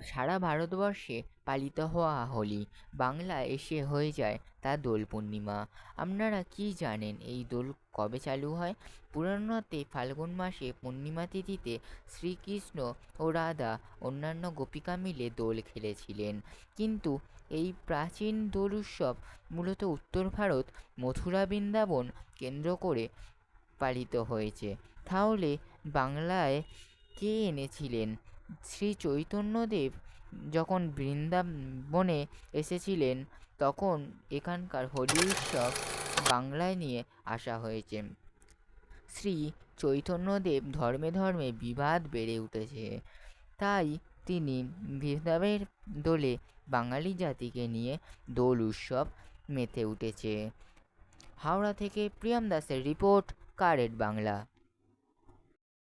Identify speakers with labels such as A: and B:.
A: সারা ভারতবর্ষে পালিত হওয়া হোলি বাংলায় এসে হয়ে যায় তা দোল পূর্ণিমা। আপনারা কি জানেন এই দোল কবে চালু হয়? পুরাণমতে ফাল্গুন মাসে পূর্ণিমা তিথিতে শ্রীকৃষ্ণ ও রাধা অন্যান্য গোপিকা মিলে দোল খেলেছিলেন। কিন্তু এই প্রাচীন দোল উৎসব মূলত উত্তর ভারত, মথুরা, বৃন্দাবন কেন্দ্র করে পালিত হয়েছে। তাহলে বাংলায় কে এনেছিলেন? শ্রী চৈতন্যদেব যখন বৃন্দাবনে এসেছিলেন, তখন এখানকার হোলি উৎসব বাংলায় নিয়ে আসা হয়েছে। শ্রী চৈতন্যদেব ধর্মে ধর্মে বিবাদ বেড়ে উঠেছে, তাই তিনি ভেদাভেদের দোলে বাঙালি জাতিকে নিয়ে দোল উৎসব মেতে উঠেছে। হাওড়া থেকে প্রিয়ম দাসের রিপোর্ট, কারেট বাংলা।